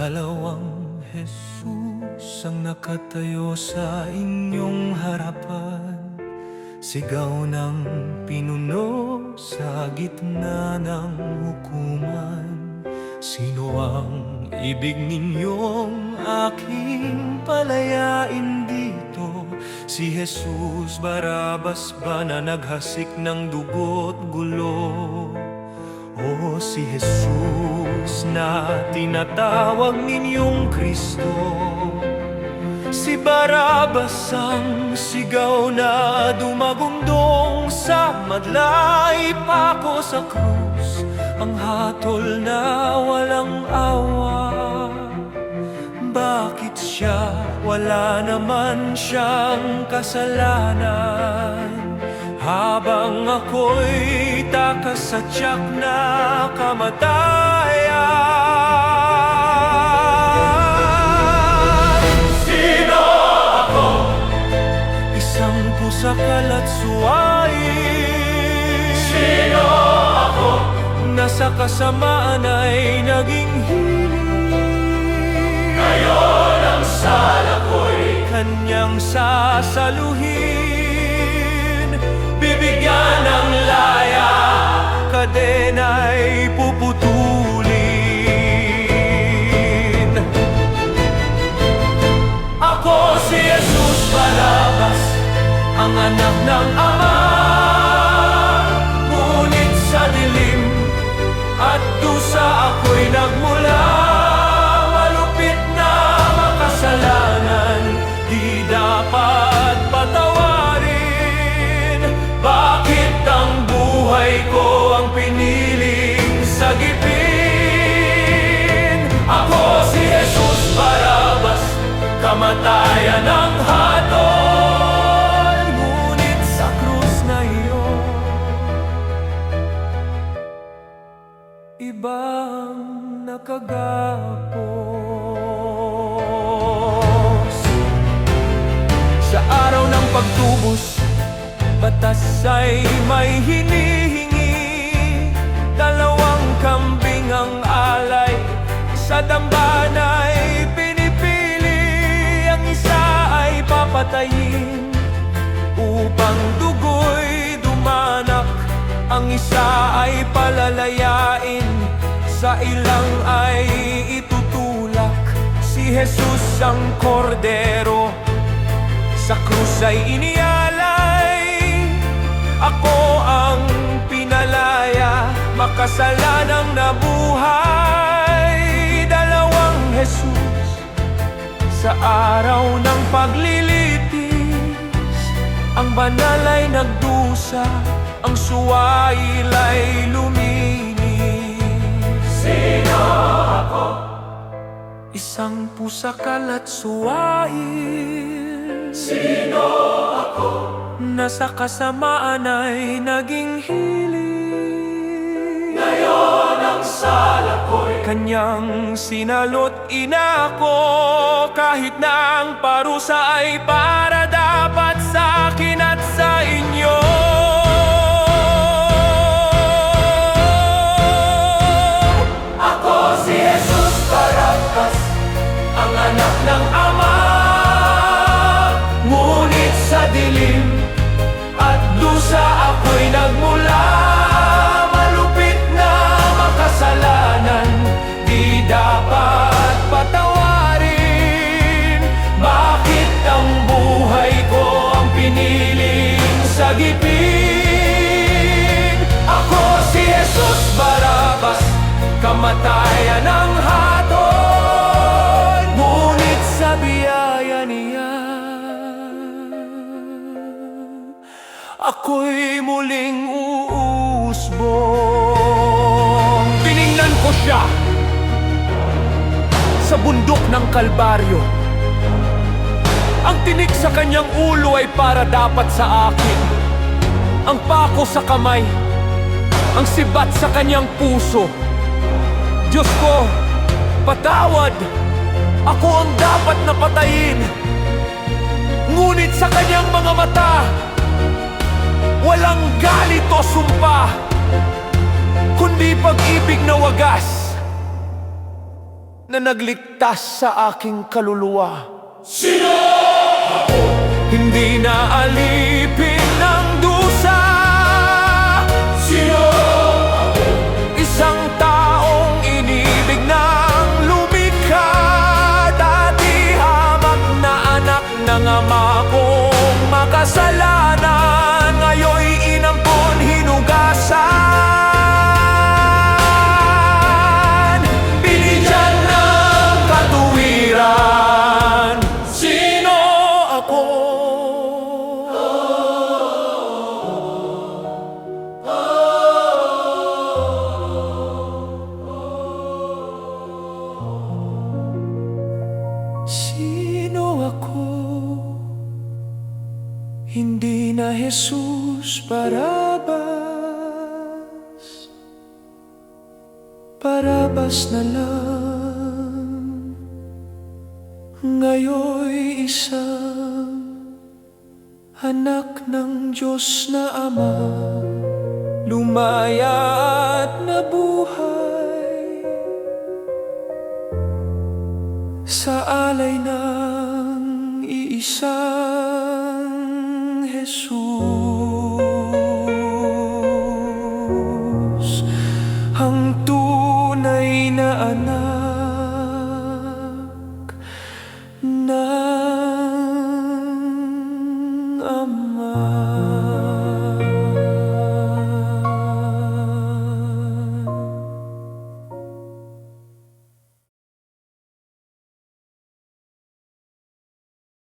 Dalawang Jesus ang nakatayo sa inyong harapan. Sigaw ng pinuno sa gitna ng hukuman. Sino ang ibig ninyong aking palayain dito? Si Jesus Barabas ba na naghasik ng dugo't gulo? O si Jesus na tinatawag ninyong Kristo? Si Barabas ang sigaw na dumagundong sa madla, ipako sa krus, ang hatol na walang awa. Bakit siya? Wala naman siyang kasalanan. Habang ako'y takas sa tiyak na kamatayan. Sino ako? Isang pusa kalat suwain. Sino ako? Nasa kasamaan ay naging hiling. Ngayon ang sala ko'y kanyang sasaluhin. Bibigyan ng laya, kadena'y puputulin. Ako si Jesus Barabas, ang anak ng Ama. Ngunit sa dilim at dusa ako'y nagmula. Malupit na makasalanan, di dapat patawarin. Bakit ang buhay ko ang piniling sagipin? Ako si Jesus Barabas, kamatayan ng hatol. Ngunit sa krus na iyon, ibang nakagapos. Sa araw ng pagtubos, batas ay may hinihingi. Dalawang kambing ang alay, sa dambanay pinipili. Ang isa ay papatayin upang dugo'y dumanak. Ang isa ay palalayain, sa ilang ay itutulak. Si Jesus ang kordero, sa krus ay inialay. Ako ang pinalaya, makasalanang nabuhay. Dalawang Jesus sa araw ng paglilitis. Ang banal ay nagdusa, ang suwail ay luminis. Sino ako? Isang pusa kalat suwail. Sino ako? Nasa kasamaan ay naging hiling. Ngayon ang sala ko'y kanyang sinalot inako. Kahit na ang parusa ay para dapat sa akin at sa inyo. Ako si Jesus Barabas, ang anak ng Ama. Ngunit sa dilim at dusa ako'y nagmula. Malupit na makasalanan, di dapat patawarin. Bakit ang buhay ko ang piniling sagipin? Ako si Jesus Barabas, kamatayan ng hatol. Ngunit sa biyaya niya, ako'y muling uusbong. Tiningnan ko siya sa bundok ng Kalbaryo. Ang tinik sa kanyang ulo ay para dapat sa akin. Ang pako sa kamay, ang sibat sa kanyang puso. Diyos ko, patawad. Ako ang dapat na patayin. Ngunit sa kanyang mga mata, walang galit o sumpa, kundi pag-ibig na wagas. na nagligtas sa aking kaluluwa. Hindi na alipin ng dusa. Isang taong inibig ng lumikha. Dati hamak na anak ng ama kong makasalanan, ngayon'y inampon hinugasan. Binigyan ng katuwiran. Sino ako? Sino ako? Hindi na Jesus Barabas, Barabas na lang. Ngayon'y isang anak ng Diyos na Ama, lumaya at nabuhay sa alay ng iisa